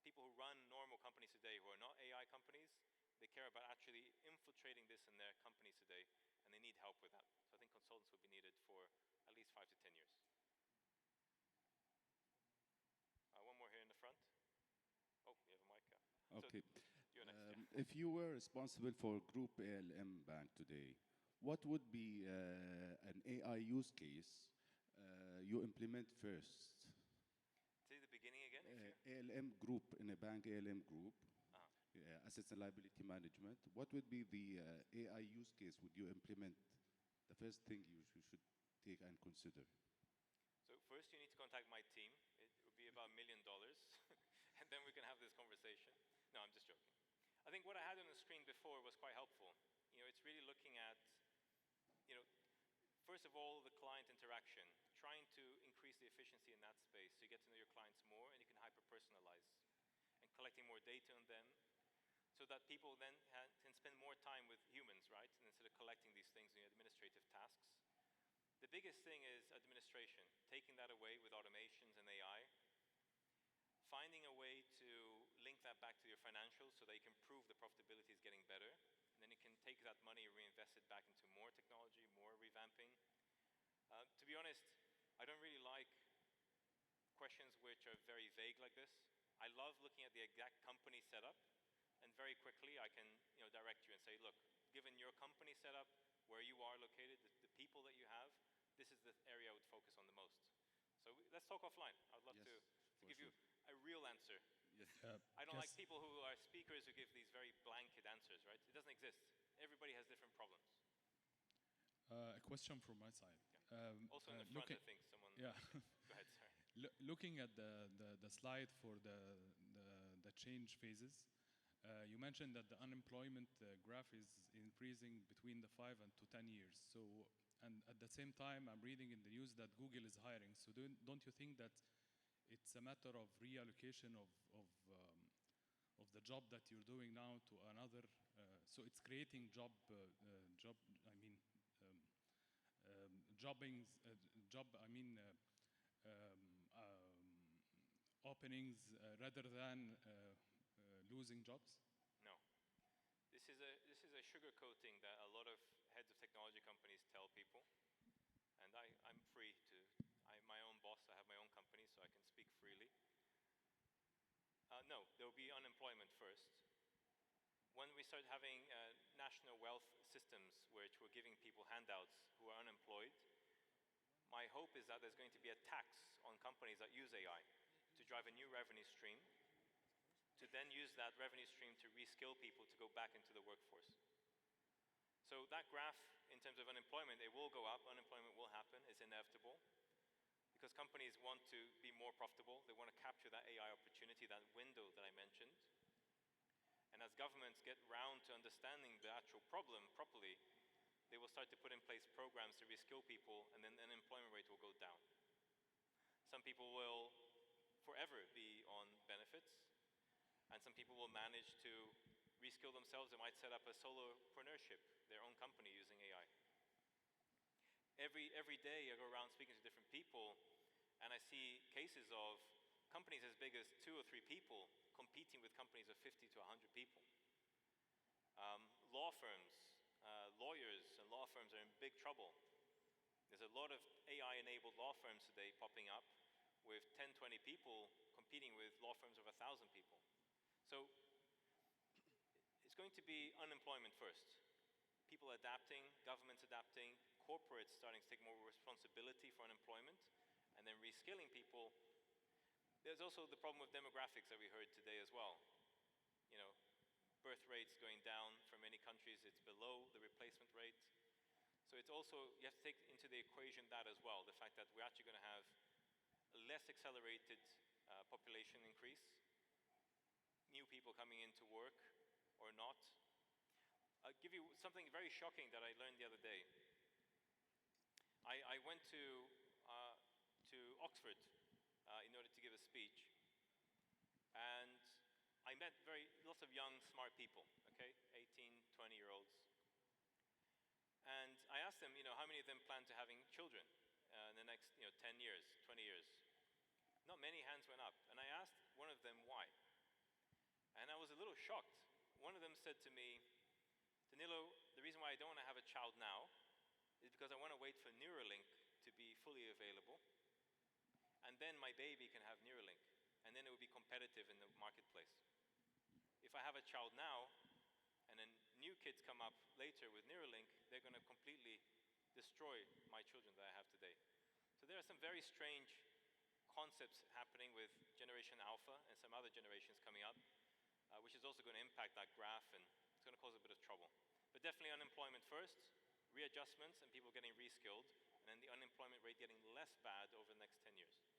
[SPEAKER 2] People who run normal companies today who are not AI companies, they care about actually infiltrating this in their companies today, and they need help with that. So I think consultants will be needed for at least 5 to 10 years. One more here in the front. Oh, you have a mic.
[SPEAKER 6] Okay.
[SPEAKER 2] So, you're next, yeah.
[SPEAKER 6] If you were responsible for Group ALM Bank today, what would be an AI use case you implement first?
[SPEAKER 2] Say the beginning again.
[SPEAKER 6] ALM group, in a bank ALM group, assets and liability management, what would be the AI use case would you implement? The first thing you should take and consider.
[SPEAKER 2] So first you need to contact my team. It would be about $1 million, and then we can have this conversation. No, I'm just joking. I think what I had on the screen before was quite helpful. It's really looking at, first of all, the client interaction, trying to increase the efficiency in that space so you get to know your clients more and you can hyper-personalize, and collecting more data on them so that people then can spend more time with humans, right? And instead of collecting these things in administrative tasks. The biggest thing is administration, taking that away with automations and AI, finding a way to link that back to your financials so that you can prove the profitability is getting better, and then you can take that money and reinvest it back into more be honest, I don't really like questions which are very vague like this. I love looking at the exact company setup, and very quickly I can direct you and say, look, given your company setup, where you are located, the people that you have, this is the area I would focus on the most. So let's talk offline. I'd love to give you a real answer.
[SPEAKER 5] Yes.
[SPEAKER 2] I don't like people who are speakers who give these very blanket answers, right? It doesn't exist. Everybody has different problems.
[SPEAKER 7] A question from my side.
[SPEAKER 2] Yeah. Also in the front, I think someone...
[SPEAKER 7] Yeah.
[SPEAKER 2] Go ahead, sorry.
[SPEAKER 7] Looking at the slide for the change phases, you mentioned that the unemployment graph is increasing between the 5 and to 10 years. So, and at the same time, I'm reading in the news that Google is hiring. So don't you think that it's a matter of reallocation of the job that you're doing now to another? So it's creating openings rather than losing jobs?
[SPEAKER 2] No. This is a sugarcoating that a lot of heads of technology companies tell people. And I'm free to, I'm my own boss, I have my own company, so I can speak freely. No, there will be unemployment first. When we start having national wealth systems which were giving people handouts who are unemployed, my hope is that there's going to be a tax on companies that use AI to drive a new revenue stream, to then use that revenue stream to reskill people to go back into the workforce. So that graph, in terms of unemployment, it will go up, unemployment will happen, it's inevitable, because companies want to be more profitable, they want to capture that AI opportunity, that window that I mentioned. And as governments get round to understanding the actual problem properly, they will start to put in place programs to reskill people, and then the unemployment rate will go down. Some people will forever be on benefits, and some people will manage to reskill themselves. They might set up a solopreneurship, their own company using AI. Every day I go around speaking to different people, and I see cases of companies as big as 2 or 3 people competing with companies of 50 to 100 people. Law firms, lawyers and law firms are in big trouble. There's a lot of AI-enabled law firms today popping up with 10, 20 people competing with law firms of 1,000 people. So it's going to be unemployment first. People adapting, governments adapting, corporates starting to take more responsibility for unemployment, and then reskilling people. There's also the problem with demographics that we heard today as well. You know, birth rates going down for many countries, it's below the replacement rate. So it's also, you have to take into the equation that as well, the fact that we're actually going to have a less accelerated population increase, new people coming into work or not. I'll give you something very shocking that I learned the other day. I went to Oxford in order to give a speech, and I met lots of young, smart people, okay, 18, 20-year-olds. And I asked them, how many of them plan to having children in the next, 10 years, 20 years? Not many hands went up, and I asked one of them why. And I was a little shocked. One of them said to me, Danilo, the reason why I don't want to have a child now is because I want to wait for Neuralink to be fully available, and then my baby can have Neuralink, and then it will be competitive in the marketplace. If I have a child now, and then new kids come up later with Neuralink, they're going to completely destroy my children that I have today. So there are some very strange concepts happening with Generation Alpha and some other generations coming up, which is also going to impact that graph, and it's going to cause a bit of trouble. But definitely unemployment first, readjustments and people getting reskilled, and then the unemployment rate getting less bad over the next 10 years. Yes.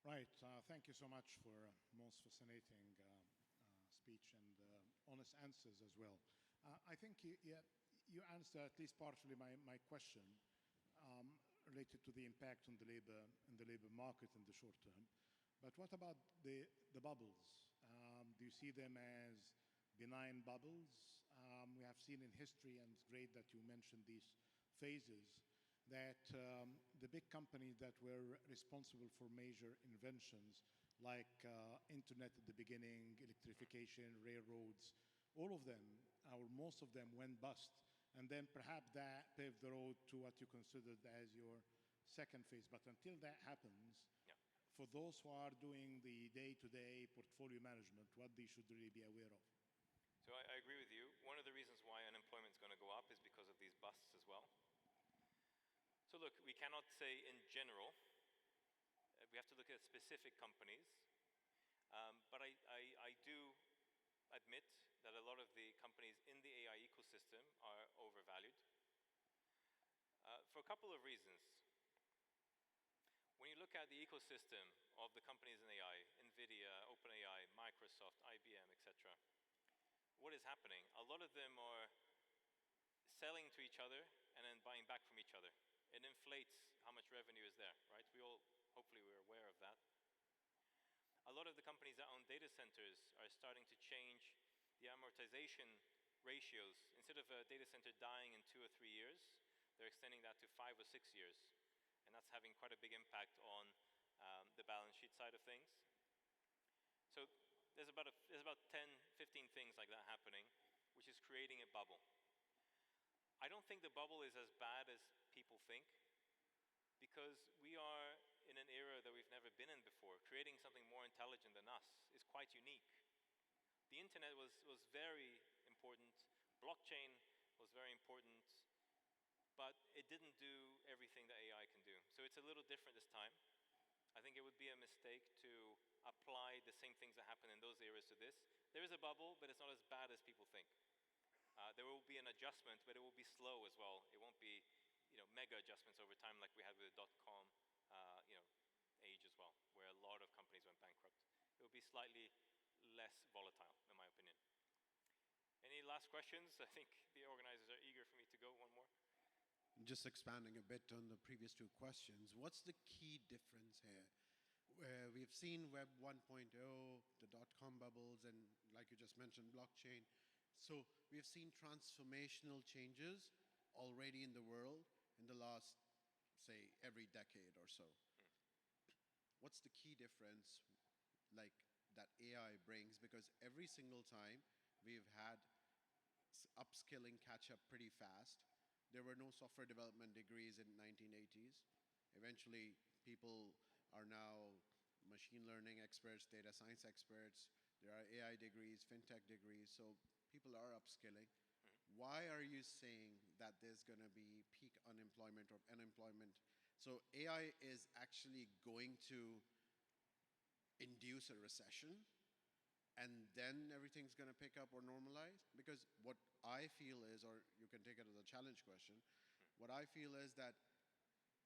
[SPEAKER 8] Right. Thank you so much for most fascinating speech and honest answers as well. I think you answered at least partially my question related to the impact on the labor market in the short term. But what about the bubbles? Do you see them as benign bubbles? We have seen in history, and it's great that you mentioned these phases, that the big companies that were responsible for major inventions, like internet at the beginning, electrification, railroads, all of them, or most of them, went bust. And then perhaps that paved the road to what you considered as your second phase. But until that happens,
[SPEAKER 2] Yeah.
[SPEAKER 8] for those who are doing the day-to-day portfolio management, what they should really be aware of?
[SPEAKER 2] So I agree with you. One of the reasons why unemployment is going to go up is because of these busts as well. So look, we cannot say in general. We have to look at specific companies. But I do admit that a lot of the companies in the AI ecosystem are overvalued for a couple of reasons. When you look at the ecosystem of the companies in AI, NVIDIA, OpenAI, Microsoft, IBM, etc., what is happening? A lot of them are selling to each other and then buying back from each other. It inflates how much revenue is there, right? Hopefully we're aware of that. A lot of the companies that own data centers are starting to change the amortization ratios. Instead of a data center dying in 2 or 3 years, they're extending that to 5 or 6 years. And that's having quite a big impact on the balance sheet side of things. So there's about 10, 15 things like that happening, which is creating a bubble. I don't think the bubble is as bad as people think, because we are in an era that we've never been in before. Creating something more intelligent than us is quite unique. The internet was very important, blockchain was very important, but it didn't do everything that AI can do. So it's a little different this time. I think it would be a mistake to apply the same things that happen in those areas to this. There is a bubble, but it's not as bad as people think. There will be an adjustment, but it will be slow as well. It won't be, mega adjustments over time like we had with the dot-com, age as well, where a lot of companies went bankrupt. It will be slightly less volatile, in my opinion. Any last questions? I think the organizers are eager for me to go one more.
[SPEAKER 9] Just expanding a bit on the previous two questions, what's the key difference here? We've seen Web 1.0, the dot-com bubbles, and like you just mentioned, blockchain. So we've seen transformational changes already in the world in the last, say, every decade or so. What's the key difference that AI brings? Because every single time we've had upskilling catch up pretty fast. There were no software development degrees in 1980s. Eventually, people are now machine learning experts, data science experts. There are AI degrees, fintech degrees, so people are upskilling. Why are you saying that there's going to be peak unemployment or unemployment? So AI is actually going to induce a recession, and then everything's going to pick up or normalize? Because what I feel is, or you can take it as a challenge question, what I feel is that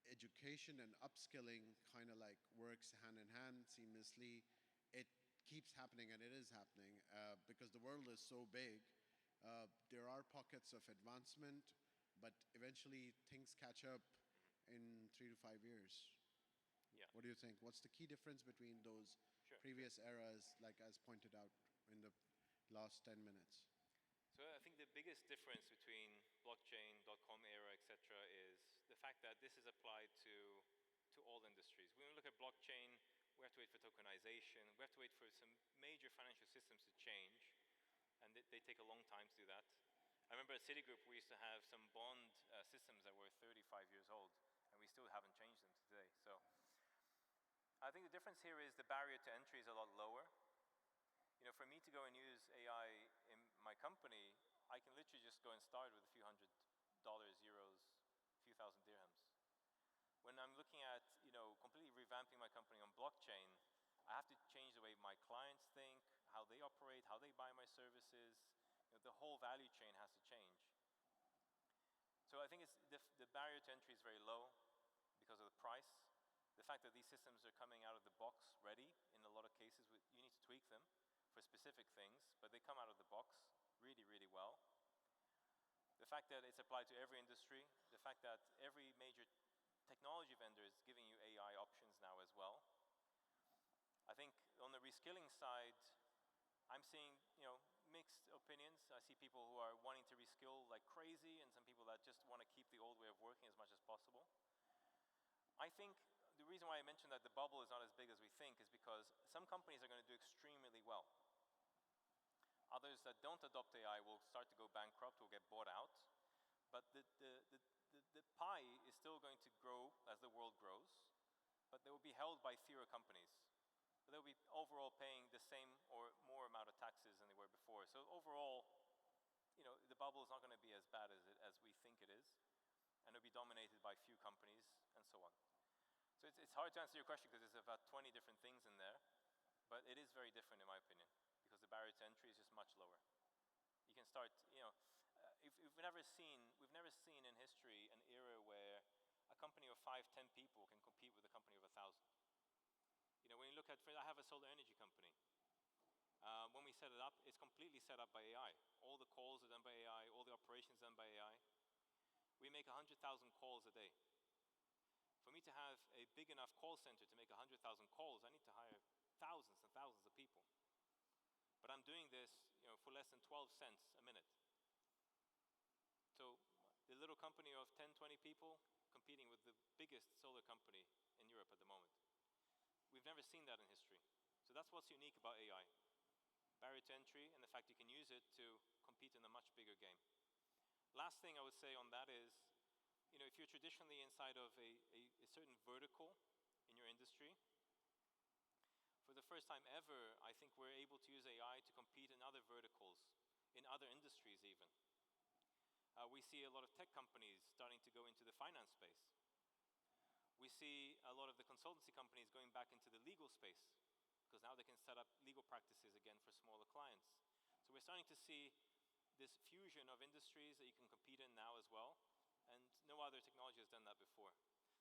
[SPEAKER 9] education and upskilling kind of like works hand in hand seamlessly. It keeps happening, and it is happening because the world is so big. There are pockets of advancement, but eventually things catch up in 3 to 5 years.
[SPEAKER 2] Yeah.
[SPEAKER 9] What do you think? What's the key difference between those previous eras, like as pointed out in the last 10 minutes?
[SPEAKER 2] So I think the biggest difference between blockchain, dot-com era, etc., is the fact that this is applied to all industries. When we look at blockchain, we have to wait for tokenization. We have to wait for some major financial systems to change, and they take a long time to do that. I remember at Citigroup, we used to have some bond systems that were 35 years old, and we still haven't changed them today. So I think the difference here is the barrier to entry is a lot lower. For me to go and use AI in my company, I can literally just go and start with a few $100, euros, a few thousand dirhams. When I'm looking at, completely revamping my company on blockchain, I have to change the way my clients think, how they operate, how they buy my services. The whole value chain has to change. So I think the barrier to entry is very low because of the price. The fact that these systems are coming out of the box ready, in a lot of cases, you need to tweak them for specific things, but they come out of the box really, really well. The fact that it's applied to every industry, the fact that every major technology vendor is giving you AI options now as well. I think on the reskilling side, I'm seeing mixed opinions. I see people who are wanting to reskill like crazy, and some people that just want to keep the old way of working as much as possible. I think the reason why I mentioned that the bubble is not as big as we think is because some companies are going to do extremely well. Others that don't adopt AI will start to go bankrupt, will get bought out. pie is still going to grow as the world grows, but they will be held by fewer companies. But they'll be overall paying the same or more amount of taxes than they were before. So overall, the bubble is not going to be as bad as we think it is, and it'll be dominated by few companies and so on. So it's hard to answer your question because there's about 20 different things in there, but it is very different in my opinion because the barrier to entry is just much lower. You can start, if we've never seen in history an era where a company of 5, 10 people can compete with a company of 1,000. When you look at, I have a solar energy company. When we set it up, it's completely set up by AI. All the calls are done by AI, all the operations done by AI. We make 100,000 calls a day. For me to have a big enough call center to make 100,000 calls, I need to hire thousands and thousands of people. But I'm doing this, for less than 12 cents a minute. So the little company of 10, 20 people competing with the biggest solar company in Europe at the moment. We've never seen that in history. So that's what's unique about AI. Barrier to entry and the fact you can use it to compete in a much bigger game. Last thing I would say on that is, if you're traditionally inside of a certain vertical in your industry, for the first time ever, I think we're able to use AI to compete in other verticals, in other industries even. We see a lot of tech companies starting to go into the finance space. We see a lot of the consultancy companies going back into the legal space because now they can set up legal practices again for smaller clients. So we're starting to see this fusion of industries that you can compete in now as well, and no other technology has done that before.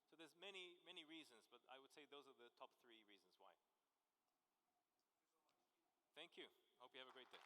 [SPEAKER 2] So there's many, many reasons, but I would say those are the top 3 reasons why. Thank you. Hope you have a great day.